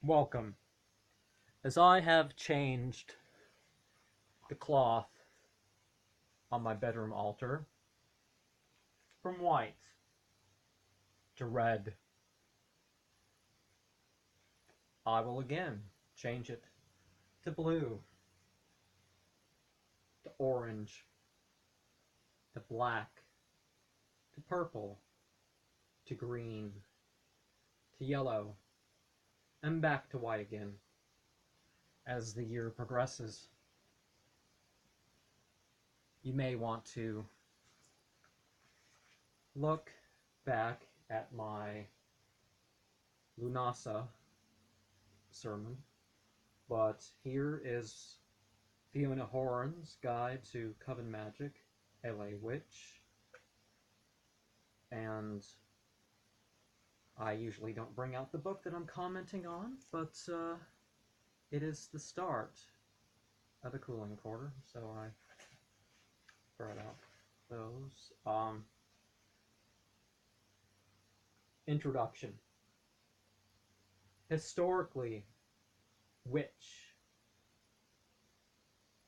Welcome. As I have changed the cloth on my bedroom altar from white to red, I will again change it to blue, to orange, to black, to purple, to green, to yellow, and back to white again as the year progresses. You may want to look back at my Lunasa sermon, but here is Fiona Horne's Guide to Coven Magick, LA Witch, and I usually don't bring out the book that I'm commenting on, but it is the start of the cooling quarter, so I brought out those. Introduction. Historically, witch,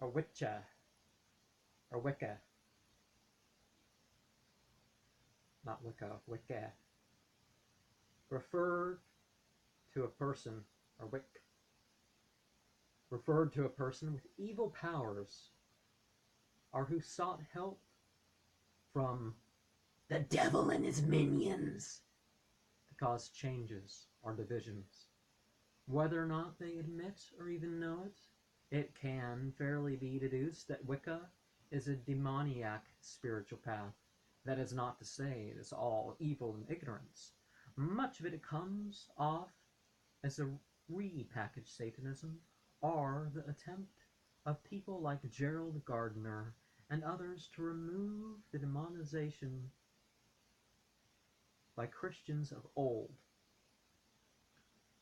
or witcha, or Wicca, not Wicca, Wicca, referred to a person, or wick, referred to a person with evil powers, or who sought help from the devil and his minions to cause changes or divisions. Whether or not they admit or even know it, it can fairly be deduced that Wicca is a demoniac spiritual path. That is not to say it is all evil and ignorance. Much of it comes off as a repackaged Satanism, or the attempt of people like Gerald Gardner and others to remove the demonization by Christians of old,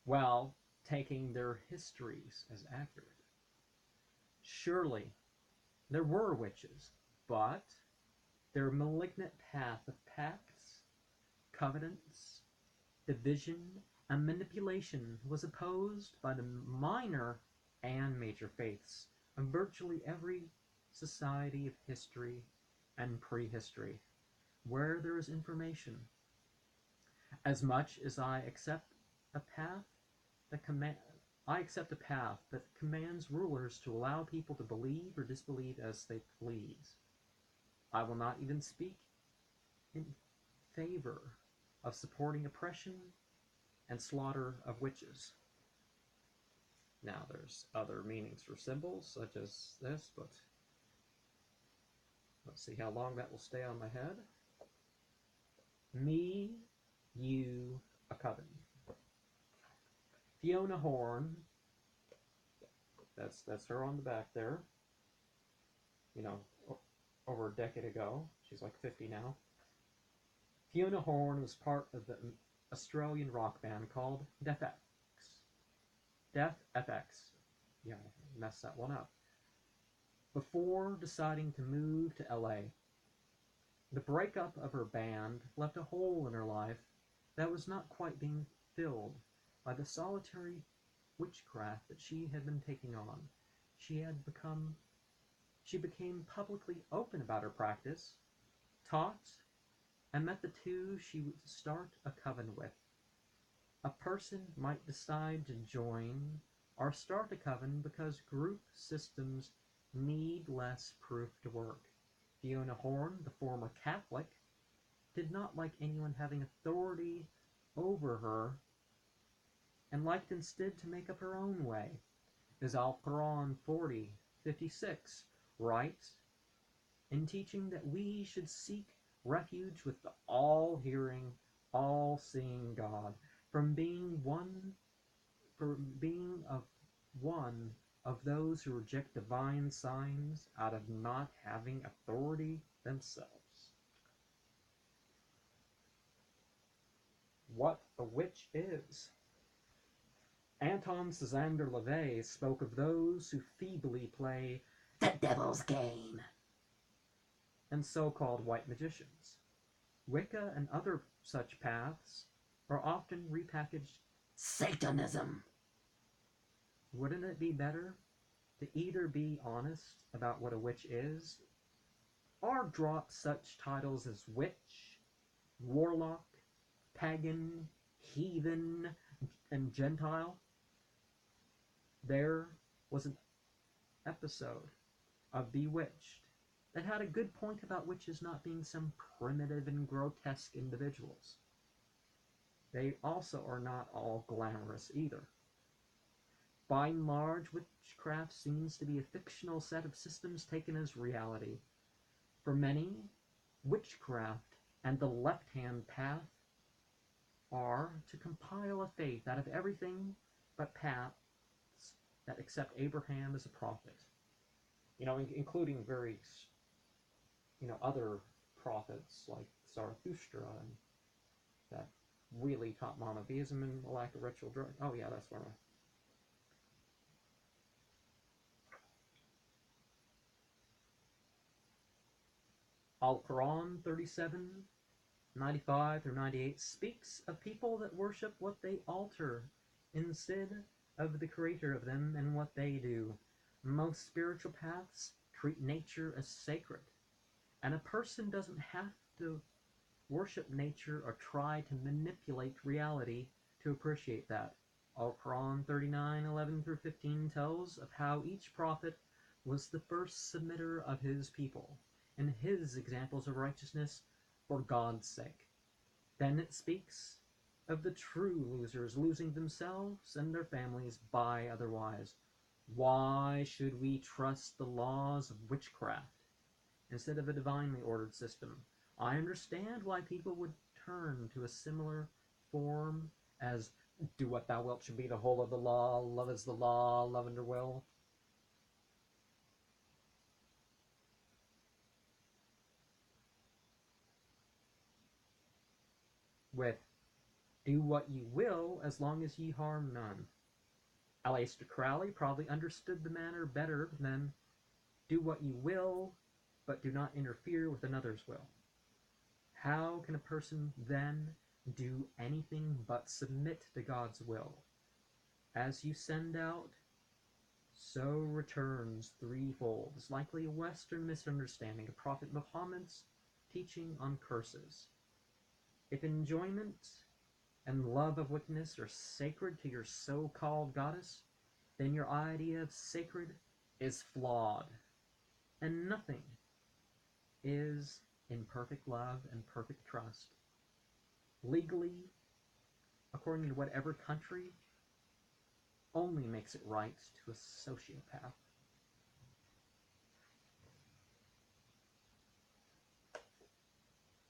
while taking their histories as accurate. Surely there were witches, but their malignant path of pacts, covenants, division, and manipulation was opposed by the minor and major faiths of virtually every society of history and prehistory where there is information. As much as I accept a path that commands rulers to allow people to believe or disbelieve as they please, I will not even speak in favor of supporting oppression and slaughter of witches. Now, there's other meanings for symbols, such as this, but let's see how long that will stay on my head. Me, you, a coven. Fiona Horne, that's her on the back there. You know, over a decade ago. She's like 50 now. Fiona Horne was part of the Australian rock band called Death FX. Yeah, I messed that one up. Before deciding to move to LA, the breakup of her band left a hole in her life that was not quite being filled by the solitary witchcraft that she had been taking on. She became publicly open about her practice, taught, and met the two she would start a coven with. A person might decide to join or start a coven because group systems need less proof to work. Fiona Horne, the former Catholic, did not like anyone having authority over her and liked instead to make up her own way. As Al-Quran 40:56 writes, in teaching that we should seek refuge with the all-hearing, all-seeing God from being one of those who reject divine signs out of not having authority themselves. What a witch is. Anton Casander LaVey spoke of those who feebly play the devil's game and so-called white magicians. Wicca and other such paths are often repackaged Satanism Wouldn't it be better to either be honest about what a witch is, or drop such titles as witch, warlock, pagan, heathen, and Gentile? There was an episode of Bewitched that had a good point about witches not being some primitive and grotesque individuals. They also are not all glamorous either. By and large, witchcraft seems to be a fictional set of systems taken as reality. For many, witchcraft and the left-hand path are to compile a faith out of everything but paths that accept Abraham as a prophet. Including various, other prophets like Zarathustra and that really taught monotheism and a lack of ritual drug. Oh yeah, that's one of Al-Quran 37:95 through 98 speaks of people that worship what they alter instead of the creator of them and what they do. Most spiritual paths treat nature as sacred, and a person doesn't have to worship nature or try to manipulate reality to appreciate that. Al-Quran 39:11 through 15 tells of how each prophet was the first submitter of his people, and his examples of righteousness for God's sake. Then it speaks of the true losers losing themselves and their families by otherwise. Why should we trust the laws of witchcraft instead of a divinely ordered system? I understand why people would turn to a similar form as do what thou wilt should be the whole of the law, love is the law, love under will. With do what ye will as long as ye harm none. Aleister Crowley probably understood the matter better than do what ye will, but do not interfere with another's will. How can a person then do anything but submit to God's will? As you send out, so returns threefold. Is likely a Western misunderstanding of Prophet Muhammad's teaching on curses. If enjoyment and love of wickedness are sacred to your so-called goddess, then your idea of sacred is flawed, and nothing is in perfect love and perfect trust. Legally, according to whatever country, only makes it right to a sociopath.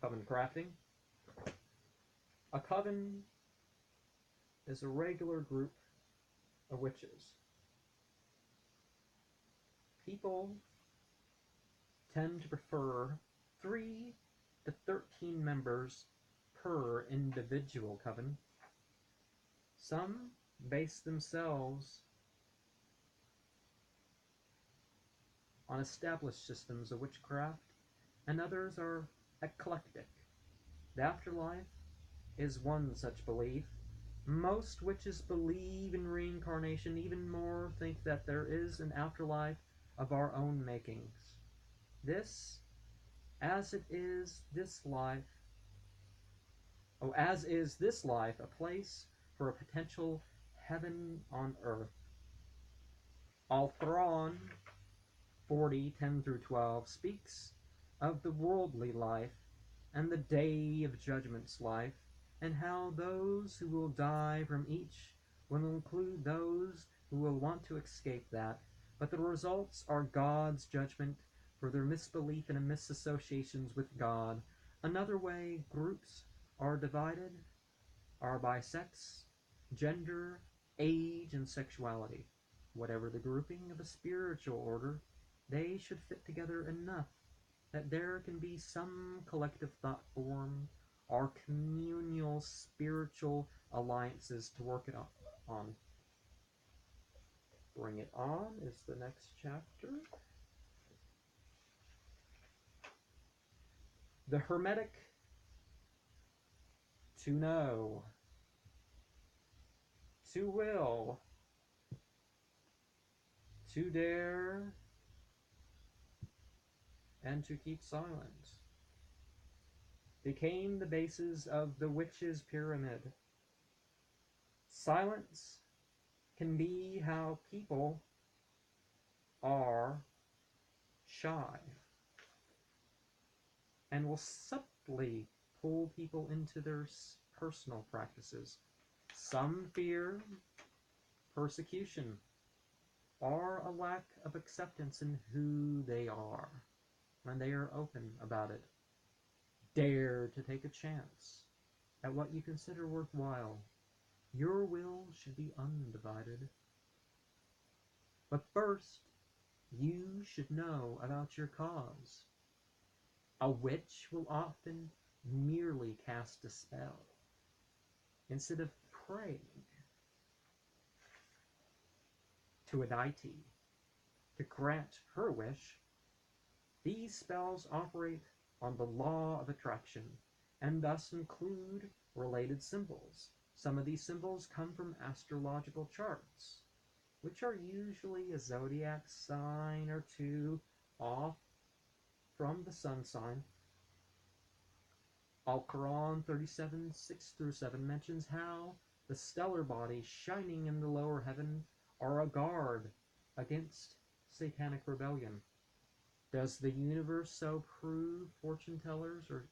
Coven crafting. A coven is a regular group of witches. People tend to prefer 3 to 13 members per individual coven. Some base themselves on established systems of witchcraft, and others are eclectic. The afterlife is one such belief. Most witches believe in reincarnation, even more think that there is an afterlife of our own makings. This, as is this life, a place for a potential heaven on earth. Al-Quran 40:10 through 12 speaks of the worldly life and the day of judgment's life, and how those who will die from each will include those who will want to escape that, but the results are God's judgment for their misbelief and misassociations with God. Another way groups are divided are by sex, gender, age, and sexuality. Whatever the grouping of a spiritual order, they should fit together enough that there can be some collective thought form or communal spiritual alliances to work it on. Bring It On is the next chapter. The Hermetic to know, to will, to dare and to keep silent became the basis of the witch's pyramid. Silence can be how people are shy and will subtly pull people into their personal practices. Some fear persecution or a lack of acceptance in who they are when they are open about it. Dare to take a chance at what you consider worthwhile. Your will should be undivided. But first, you should know about your cause. A witch will often merely cast a spell instead of praying to a deity to grant her wish. These spells operate on the law of attraction and thus include related symbols. Some of these symbols come from astrological charts, which are usually a zodiac sign or two off from the sun sign. Al-Quran 37, 6-7 mentions how the stellar bodies shining in the lower heaven are a guard against satanic rebellion. Does the universe so prove fortune tellers or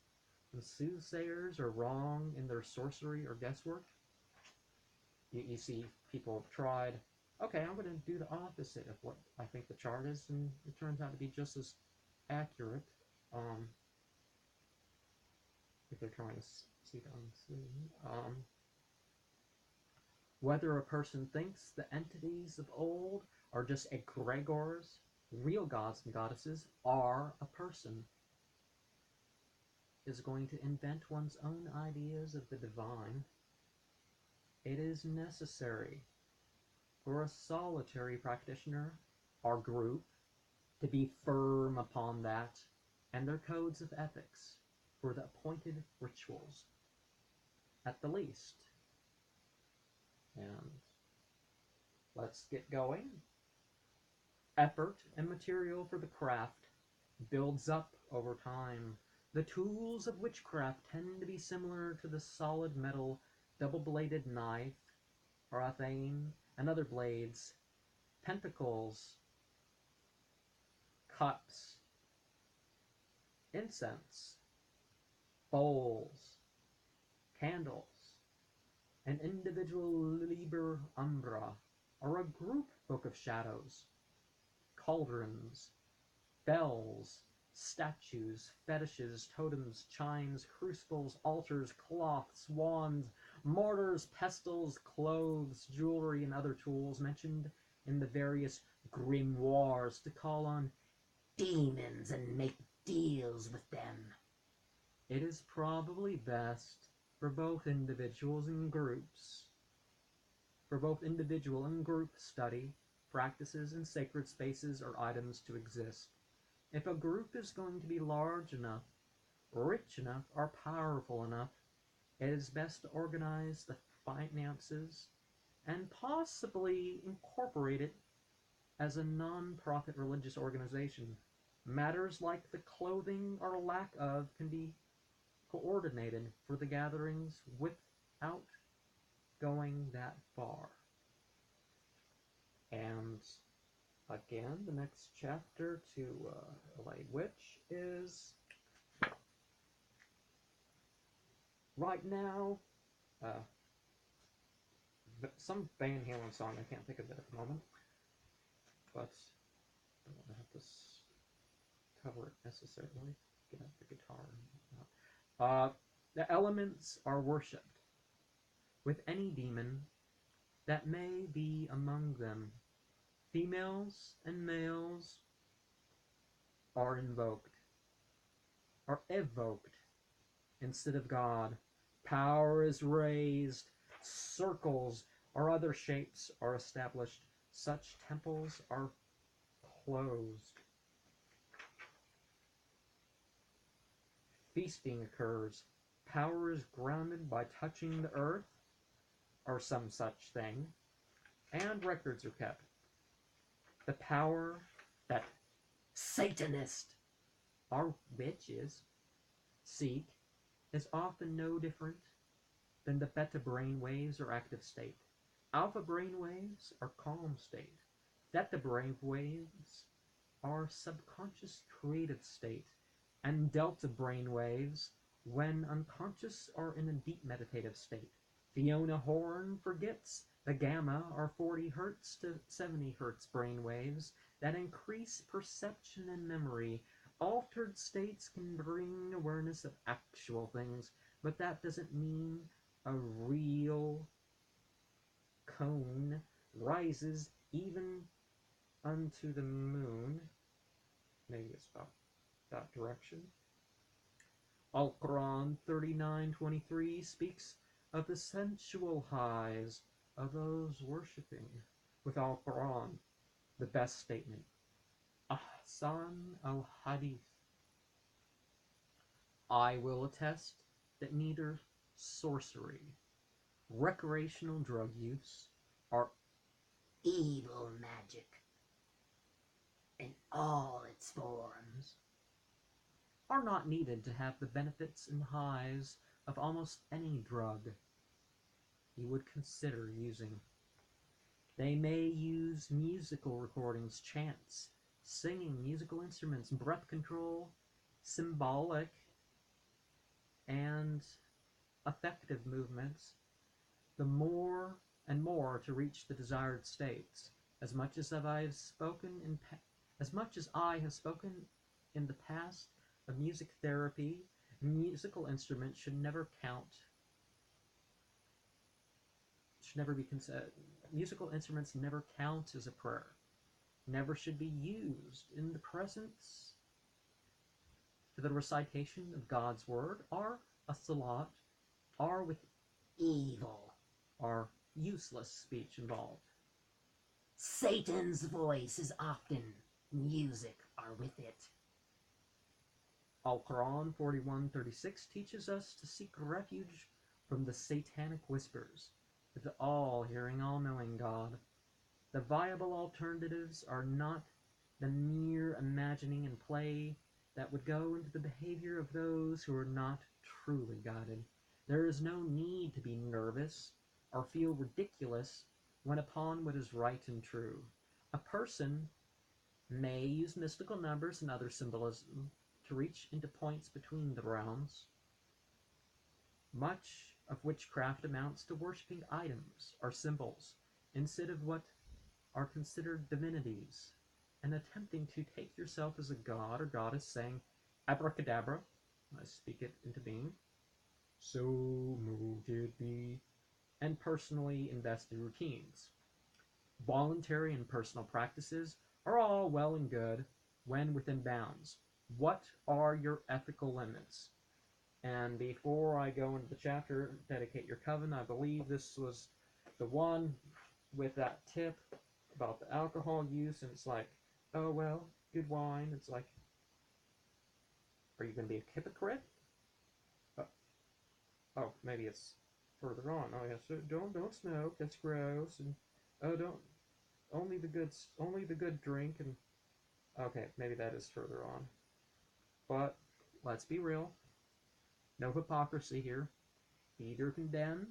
soothsayers are wrong in their sorcery or guesswork? You see, people have tried, okay, I'm going to do the opposite of what I think the chart is, and it turns out to be just as accurate. If they're trying to see the unseen. Whether a person thinks the entities of old are just egregores, real gods and goddesses, are a person is going to invent one's own ideas of the divine. It is necessary for a solitary practitioner or group to be firm upon that and their codes of ethics for the appointed rituals, at the least. And let's get going. Effort and material for the craft builds up over time. The tools of witchcraft tend to be similar to the solid metal double-bladed knife, rathane, and other blades, pentacles, cups, incense, bowls, candles, an individual liber umbra, or a group book of shadows, cauldrons, bells, statues, fetishes, totems, chimes, crucibles, altars, cloths, wands, mortars, pestles, clothes, jewelry, and other tools mentioned in the various grimoires to call on demons and make deals with them. It is probably best for both individuals and groups, for both individual and group study, practices, and sacred spaces or items to exist. If a group is going to be large enough, rich enough, or powerful enough, it is best to organize the finances and possibly incorporate it as a non-profit religious organization. Matters like the clothing or lack of can be coordinated for the gatherings without going that far. And again, the next chapter to Allied Witch is right now some Van Halen song. I can't think of it at the moment, but I don't have to cover it necessarily. Get out the guitar. The elements are worshipped with any demon that may be among them. Females and males are invoked, or evoked, instead of God. Power is raised, circles or other shapes are established. Such temples are closed. Feasting occurs. Power is grounded by touching the earth, or some such thing, and records are kept. The power that Satanists, or witches, seek is often no different than the beta brainwaves or active state. Alpha brainwaves are calm state. Theta brainwaves are subconscious creative state. And delta brainwaves, when unconscious, are in a deep meditative state. Fiona Horne forgets the gamma are 40 Hz to 70 Hz brainwaves that increase perception and memory. Altered states can bring awareness of actual things, but that doesn't mean a real cone rises even unto the moon. Maybe it's about that direction. Al-Quran 39:23 speaks of the sensual highs of those worshipping. With Al-Quran, the best statement, Ahsan al-Hadith. I will attest that neither sorcery, recreational drug use, or evil magic in all its forms are not needed to have the benefits and highs of almost any drug you would consider using. They may use musical recordings, chants, singing, musical instruments, breath control, symbolic and effective movements, the more and more to reach the desired states. As much as I have spoken in the past of music therapy, musical instruments should never be considered. Musical instruments never count as a prayer. Never should be used in the presence for the recitation of God's word, or a salat, or with evil or useless speech involved. Satan's voice is often music or with it. Al-Quran 41:36 teaches us to seek refuge from the satanic whispers of the all-hearing, all-knowing God. The viable alternatives are not the mere imagining and play that would go into the behavior of those who are not truly guided. There is no need to be nervous or feel ridiculous when upon what is right and true. A person may use mystical numbers and other symbolism to reach into points between the realms. Much of witchcraft amounts to worshipping items or symbols instead of what are considered divinities, and attempting to take yourself as a god or goddess, saying, abracadabra, I speak it into being, so moved it be, and personally invested routines. Voluntary and personal practices are all well and good when within bounds. What are your ethical limits? And before I go into the chapter, Dedicate Your Coven, I believe this was the one with that tip about the alcohol use, and it's like, oh well, good wine. It's like, are you going to be a hypocrite? Oh, maybe it's further on. Oh yes, don't smoke. That's gross. And oh, don't only the good drink. And okay, maybe that is further on. But let's be real. No hypocrisy here. Either condemn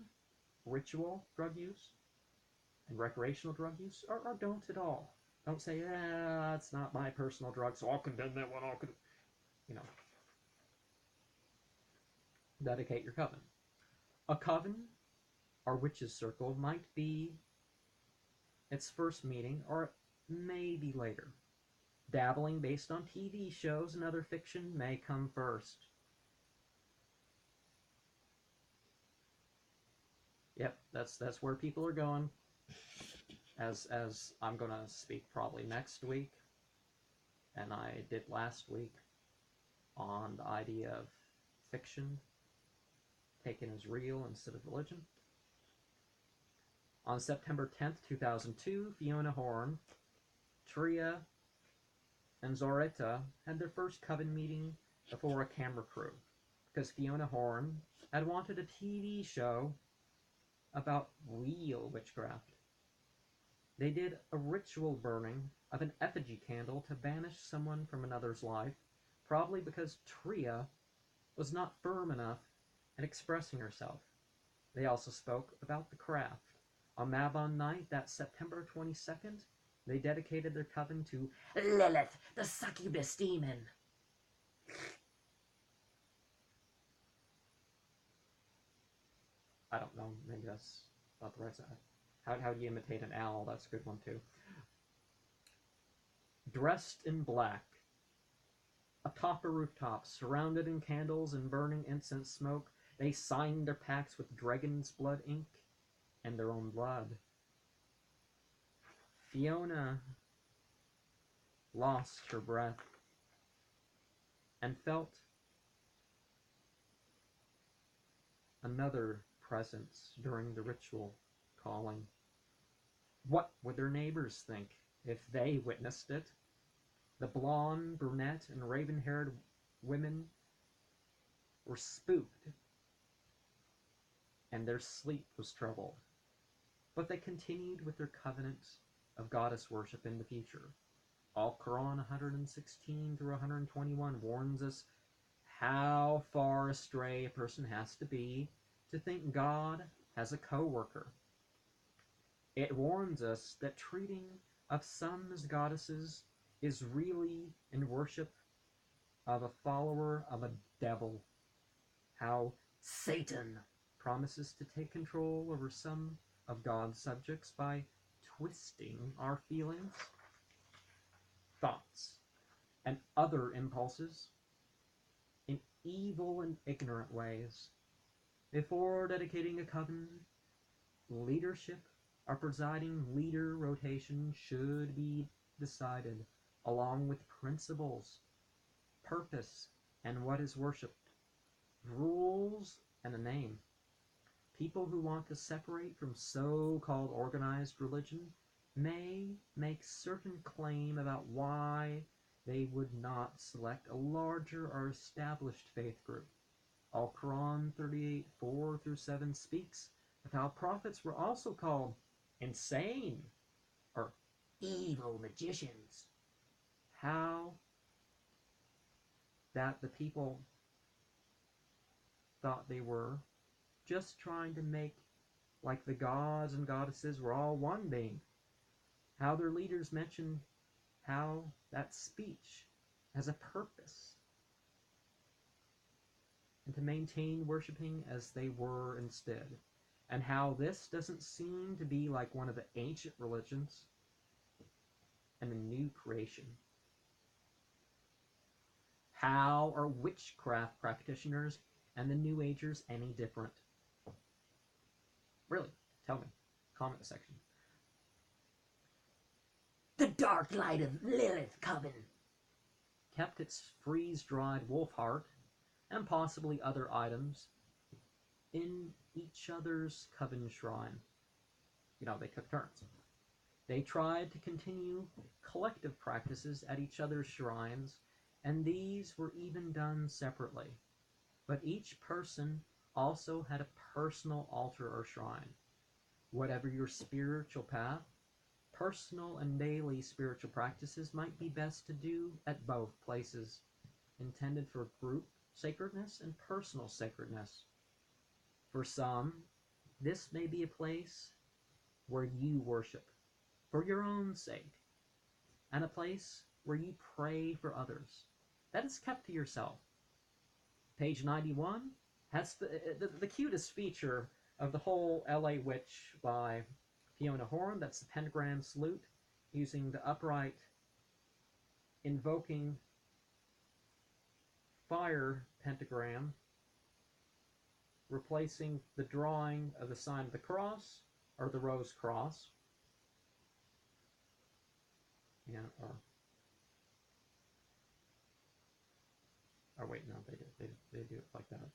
ritual drug use and recreational drug use, or don't at all. Don't say, that's not my personal drug, so I'll condemn that one. Dedicate your coven. A coven or witches' circle might be its first meeting, or it may be later. Dabbling based on TV shows and other fiction may come first. Yep, that's where people are going. As I'm going to speak probably next week, and I did last week, on the idea of fiction taken as real instead of religion. On September 10th, 2002, Fiona Horne, Tria, and Zoretta had their first coven meeting before a camera crew, because Fiona Horne had wanted a TV show about real witchcraft. They did a ritual burning of an effigy candle to banish someone from another's life, probably because Tria was not firm enough in expressing herself. They also spoke about the craft. On Mabon night, that September 22nd, they dedicated their coven to Lilith, the succubus demon. I don't know, maybe that's not the right side. How do you imitate an owl? That's a good one too. Dressed in black, atop a rooftop, surrounded in candles and burning incense smoke, they signed their pacts with dragon's blood ink and their own blood. Fiona lost her breath and felt another presence during the ritual calling. What would their neighbors think if they witnessed it? The blonde, brunette, and raven-haired women were spooked, and their sleep was troubled. But they continued with their covenant of goddess worship in the future. Al-Quran 116 through 121 warns us how far astray a person has to be to think God has a co-worker. It warns us that treating of some as goddesses is really in worship of a follower of a devil. How Satan promises to take control over some of God's subjects by twisting our feelings, thoughts, and other impulses in evil and ignorant ways. Before dedicating a coven, leadership or presiding leader rotation should be decided, along with principles, purpose, and what is worshipped, rules, and a name. People who want to separate from so-called organized religion may make certain claim about why they would not select a larger or established faith group. Al-Quran 38:4-7 speaks of how prophets were also called insane or evil magicians. How that the people thought they were just trying to make like the gods and goddesses were all one being. How their leaders mentioned how that speech has a purpose and to maintain worshiping as they were instead, and how this doesn't seem to be like one of the ancient religions and a new creation. How are witchcraft practitioners and the New Agers any different? Really, tell me. Comment section. The Dark Light of Lilith Coven kept its freeze-dried wolf heart and possibly other items in each other's coven shrine. You know, they took turns. They tried to continue collective practices at each other's shrines, and these were even done separately. But each person also had a personal altar or shrine. Whatever your spiritual path, personal and daily spiritual practices might be best to do at both places, intended for group sacredness and personal sacredness. For some, this may be a place where you worship for your own sake, and a place where you pray for others. That is kept to yourself. Page 91 has the cutest feature of the whole LA Witch by Fiona Horne. That's the pentagram salute, using the upright, invoking fire pentagram, replacing the drawing of the sign of the cross, or the rose cross. Yeah, or wait, no, they do it like that.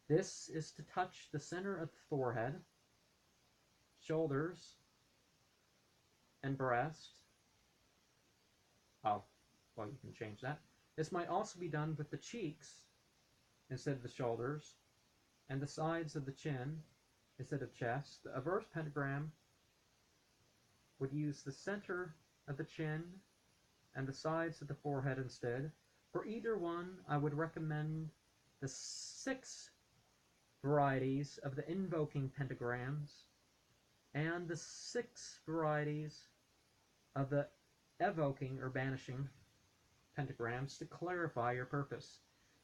This is to touch the center of the forehead, shoulders, and breast. Oh, well, you can change that. This might also be done with the cheeks instead of the shoulders, and the sides of the chin instead of chest. The reverse pentagram would use the center of the chin and the sides of the forehead instead. For either one, I would recommend the 6 varieties of the invoking pentagrams and the 6 varieties of the evoking or banishing pentagrams to clarify your purpose.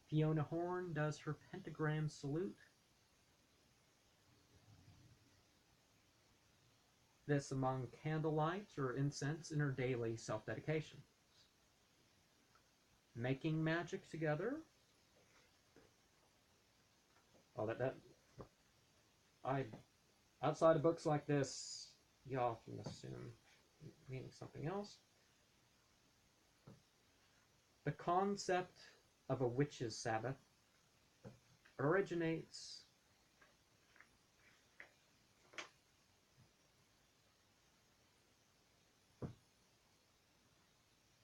Fiona Horne does her pentagram salute. This among candlelight or incense in her daily self-dedications. Making magic together. Oh, outside of books like this, you often assume meaning something else. The concept of a witch's Sabbath originates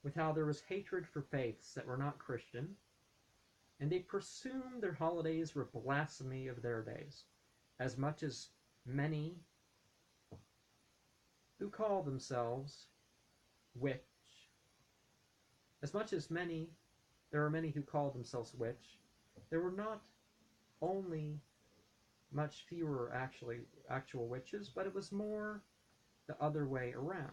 with how there was hatred for faiths that were not Christian, and they presumed their holidays were blasphemy of their days, as much as many who call themselves witch. There are many who call themselves witch. There were not only much fewer actual witches, but it was more the other way around.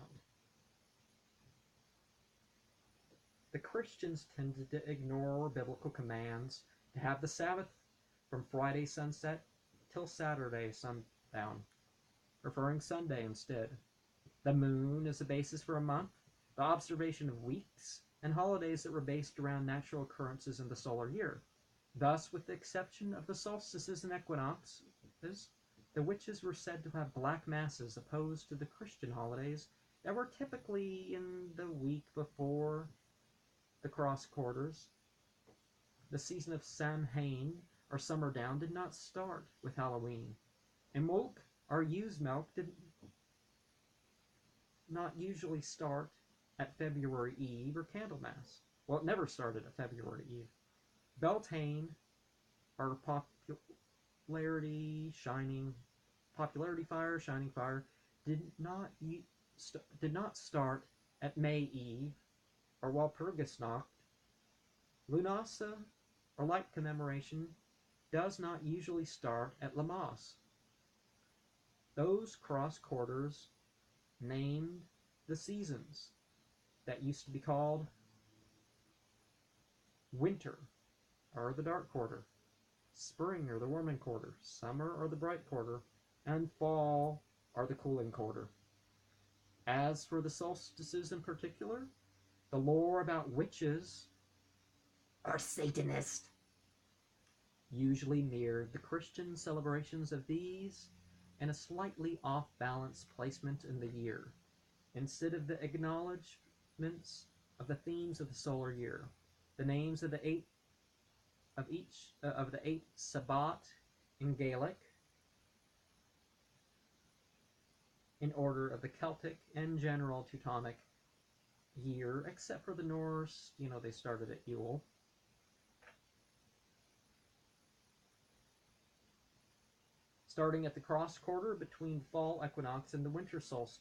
The Christians tended to ignore biblical commands to have the Sabbath from Friday sunset till Saturday sundown, preferring Sunday instead. The moon is the basis for a month, the observation of weeks, and holidays that were based around natural occurrences in the solar year. Thus, with the exception of the solstices and equinoxes, the witches were said to have black masses opposed to the Christian holidays that were typically in the week before the cross quarters. The season of Samhain, or summer down, did not start with Halloween. And milk, or used milk, did not usually start at February Eve or Candlemas. Well, it never started at February Eve. Beltane, or popularity fire, shining fire, did not start at May Eve or Walpurgisnacht. Lunasa, or light commemoration, does not usually start at Lammas. Those cross quarters named the seasons that used to be called winter, or the dark quarter, spring, or the warming quarter, summer, or the bright quarter, and fall, or the cooling quarter. As for the solstices in particular, the lore about witches or Satanists usually mirrored the Christian celebrations of these and a slightly off-balance placement in the year, instead of the acknowledgments of the themes of the solar year. The names of the eight Sabbat in Gaelic, in order of the Celtic and general Teutonic year, except for the Norse, they started at Yule. Starting at the cross quarter between fall equinox and the winter solstice,